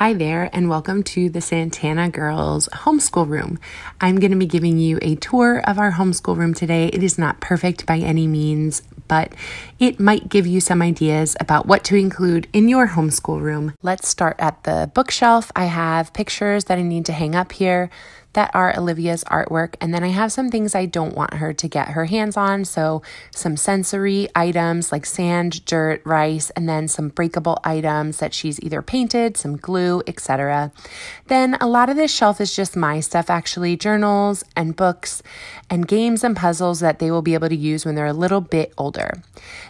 Hi there, and welcome to the Santana Girls Homeschool Room. I'm going to be giving you a tour of our homeschool room today. It is not perfect by any means, but it might give you some ideas about what to include in your homeschool room. Let's start at the bookshelf. I have pictures that I need to hang up here that are Olivia's artwork, and then I have some things I don't want her to get her hands on, so some sensory items like sand, dirt, rice, and then some breakable items that she's either painted, some glue, etc. Then a lot of this shelf is just my stuff, actually, journals and books and games and puzzles that they will be able to use when they're a little bit older.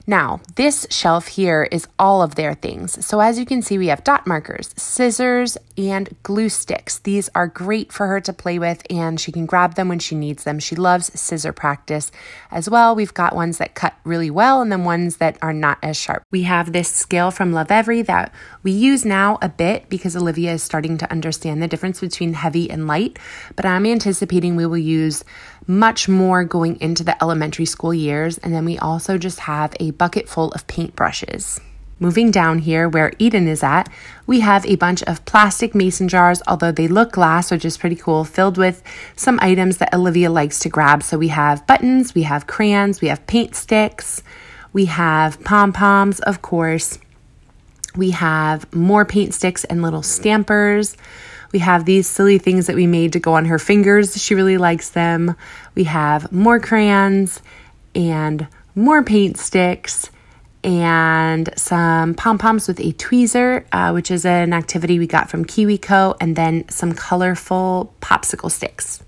Now, this shelf here is all of their things. So as you can see, we have dot markers, scissors, and glue sticks. These are great for her to play with, and she can grab them when she needs them. She loves scissor practice as well. We've got ones that cut really well and then ones that are not as sharp. We have this scale from Lovevery that we use now a bit because Olivia is starting to understand the difference between heavy and light, but I'm anticipating we will use much more going into the elementary school years. And then we also just have a bucket full of paintbrushes. Moving down here where Eden is at, we have a bunch of plastic mason jars, although they look glass, which is pretty cool, filled with some items that Olivia likes to grab. So we have buttons, we have crayons, we have paint sticks, we have pom-poms, of course. We have more paint sticks and little stampers. We have these silly things that we made to go on her fingers. She really likes them. We have more crayons and more paint sticks and some pom-poms with a tweezer, which is an activity we got from KiwiCo, and then some colorful popsicle sticks.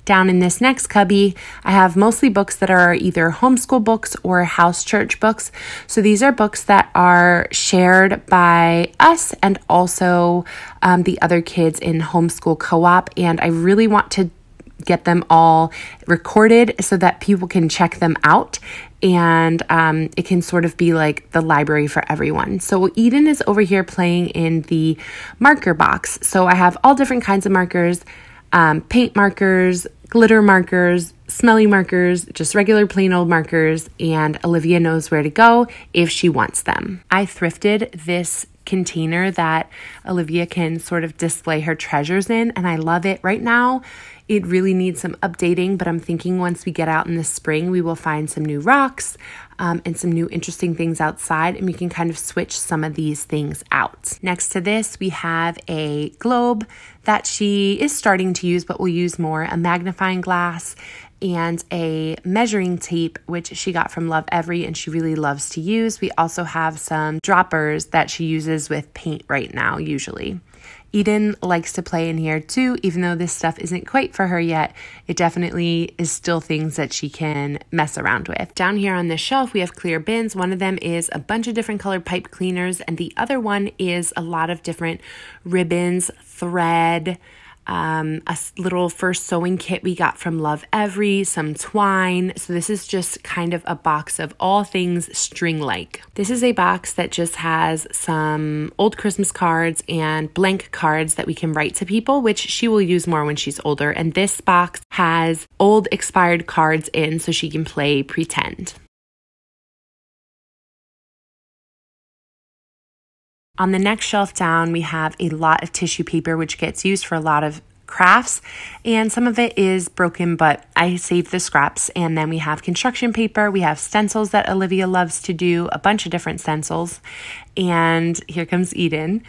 Down in this next cubby, I have mostly books that are either homeschool books or house church books. So these are books that are shared by us and also the other kids in homeschool co-op. And I really want to get them all recorded so that people can check them out. And it can sort of be like the library for everyone. So Eden is over here playing in the marker box. So I have all different kinds of markers, paint markers, glitter markers, smelly markers, just regular plain old markers, and Olivia knows where to go if she wants them. I thrifted this container that Olivia can sort of display her treasures in, and I love it. Right now, it really needs some updating, but I'm thinking once we get out in the spring, we will find some new rocks and some new interesting things outside, and we can kind of switch some of these things out. Next to this, we have a globe that she is starting to use, but will use more, a magnifying glass, and a measuring tape, which she got from Lovevery and she really loves to use. We also have some droppers that she uses with paint right now, usually. Eden likes to play in here too, even though this stuff isn't quite for her yet. It definitely is still things that she can mess around with. Down here on this shelf, we have clear bins. One of them is a bunch of different colored pipe cleaners, and the other one is a lot of different ribbons, thread, a little first sewing kit we got from Lovevery, some twine. So this is just kind of a box of all things string-like. This is a box that just has some old Christmas cards and blank cards that we can write to people, which she will use more when she's older. And this box has old expired cards in so she can play pretend. On the next shelf down, we have a lot of tissue paper, which gets used for a lot of crafts, and some of it is broken, but I saved the scraps. And then we have construction paper, we have stencils that Olivia loves to do, a bunch of different stencils, and here comes Eden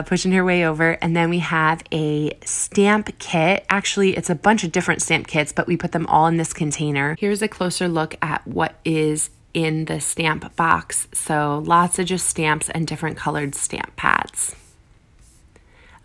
pushing her way over. And then we have a stamp kit. Actually, it's a bunch of different stamp kits, but we put them all in this container. Here's a closer look at what is in the stamp box. So lots of just stamps and different colored stamp pads.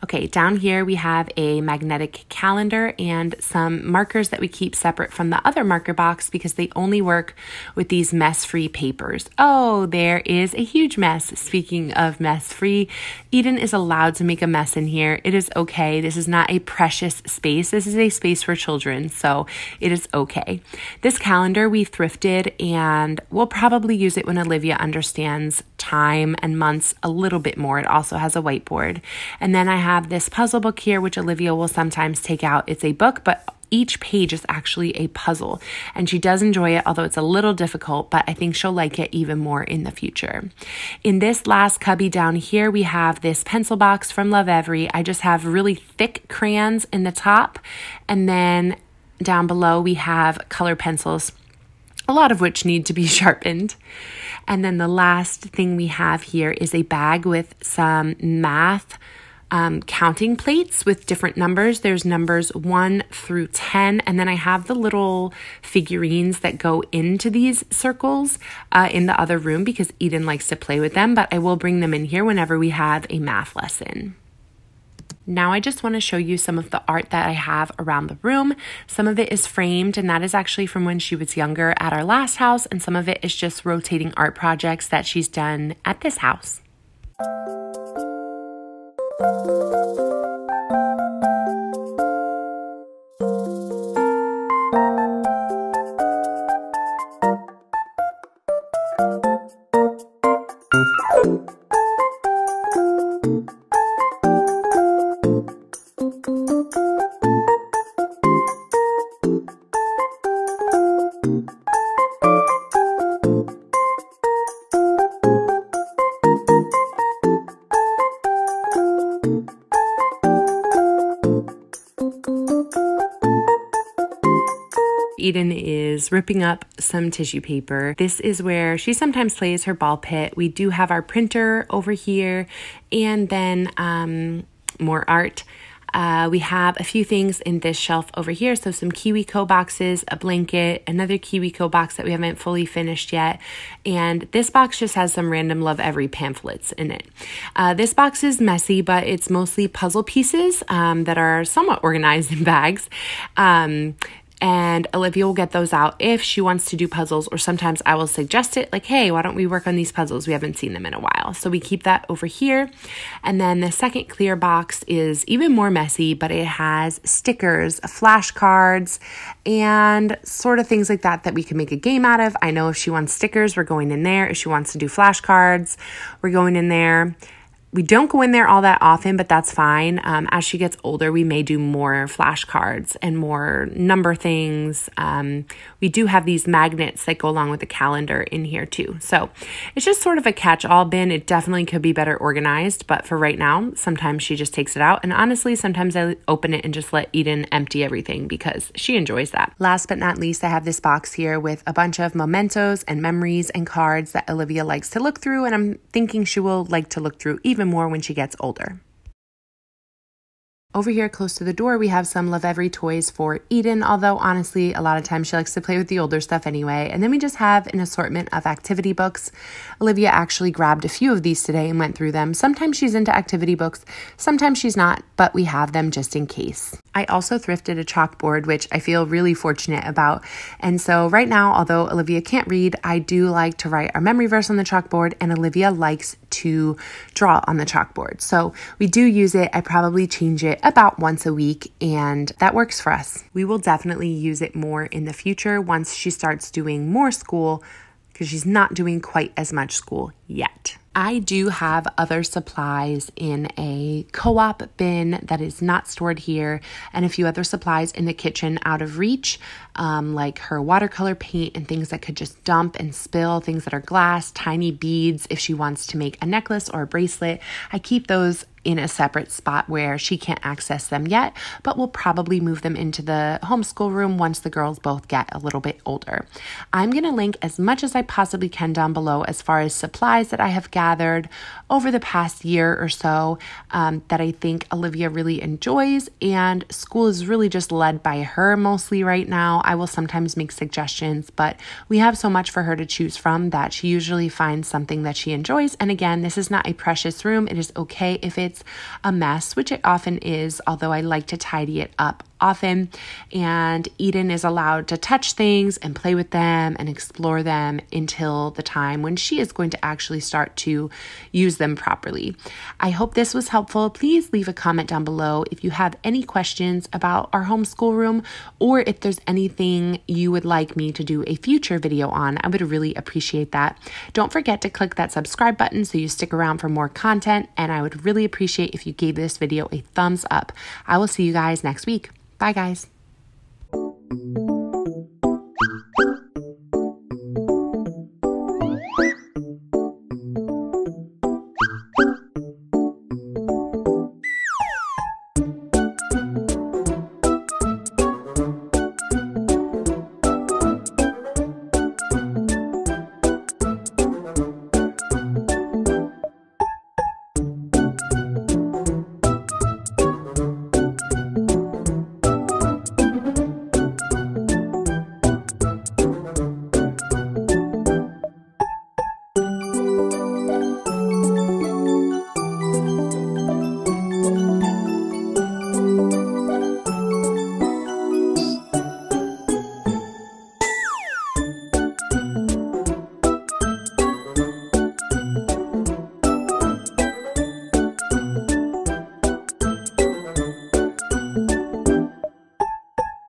Okay, down here we have a magnetic calendar and some markers that we keep separate from the other marker box because they only work with these mess-free papers. Oh, there is a huge mess. Speaking of mess-free, Eden is allowed to make a mess in here. It is okay. This is not a precious space. This is a space for children, so it is okay. This calendar we thrifted, and we'll probably use it when Olivia understands time and months a little bit more. It also has a whiteboard. And then I have have this puzzle book here, which Olivia will sometimes take out. It's a book, but each page is actually a puzzle, and she does enjoy it, although it's a little difficult, but I think she'll like it even more in the future. In this last cubby down here, we have this pencil box from Lovevery. I just have really thick crayons in the top, and then down below we have color pencils, a lot of which need to be sharpened. And then the last thing we have here is a bag with some math counting plates with different numbers. There's numbers 1 through 10, and then I have the little figurines that go into these circles in the other room because Eden likes to play with them, but I will bring them in here whenever we have a math lesson. Now I just want to show you some of the art that I have around the room. Some of it is framed, and that is actually from when she was younger at our last house, and some of it is just rotating art projects that she's done at this house. Eden is ripping up some tissue paper. This is where she sometimes plays her ball pit. We do have our printer over here, and then more art. We have a few things in this shelf over here. So some KiwiCo boxes, a blanket, another KiwiCo box that we haven't fully finished yet. And this box just has some random Lovevery pamphlets in it. This box is messy, but it's mostly puzzle pieces that are somewhat organized in bags. And Olivia will get those out if she wants to do puzzles, or sometimes I will suggest it, like, hey, why don't we work on these puzzles? We haven't seen them in a while. So we keep that over here. And then the second clear box is even more messy, but it has stickers, flashcards, and sort of things like that that we can make a game out of. I know if she wants stickers, we're going in there. If she wants to do flashcards, we're going in there. We don't go in there all that often, but that's fine. As she gets older, we may do more flashcards and more number things. We do have these magnets that go along with the calendar in here too. So it's just sort of a catch-all bin. It definitely could be better organized, but for right now, sometimes she just takes it out. And honestly, sometimes I open it and just let Eden empty everything because she enjoys that. Last but not least, I have this box here with a bunch of mementos and memories and cards that Olivia likes to look through, and I'm thinking she will like to look through even more when she gets older. Over here close to the door, we have some Lovevery toys for Eden, although honestly, a lot of times she likes to play with the older stuff anyway. And then we just have an assortment of activity books. Olivia actually grabbed a few of these today and went through them. Sometimes she's into activity books, sometimes she's not, but we have them just in case. I also thrifted a chalkboard, which I feel really fortunate about. And so right now, although Olivia can't read, I do like to write our memory verse on the chalkboard, and Olivia likes to draw on the chalkboard. So we do use it. I probably change it about once a week, and that works for us. We will definitely use it more in the future once she starts doing more school, because she's not doing quite as much school yet. I do have other supplies in a co-op bin that is not stored here, and a few other supplies in the kitchen out of reach, like her watercolor paint and things that could just dump and spill, things that are glass, tiny beads if she wants to make a necklace or a bracelet. I keep those in a separate spot where she can't access them yet, but we'll probably move them into the homeschool room once the girls both get a little bit older. I'm going to link as much as I possibly can down below as far as supplies that I have gathered over the past year or so that I think Olivia really enjoys, and school is really just led by her mostly right now. I will sometimes make suggestions, but we have so much for her to choose from that she usually finds something that she enjoys. And again, this is not a precious room. It is okay if it's a mess, which it often is, although I like to tidy it up often. And Eden is allowed to touch things and play with them and explore them until the time when she is going to actually start to use them properly. I hope this was helpful. Please leave a comment down below if you have any questions about our homeschool room, or if there's anything you would like me to do a future video on. I would really appreciate that. Don't forget to click that subscribe button so you stick around for more content, and I would really appreciate appreciate if you gave this video a thumbs up. I will see you guys next week. Bye, guys.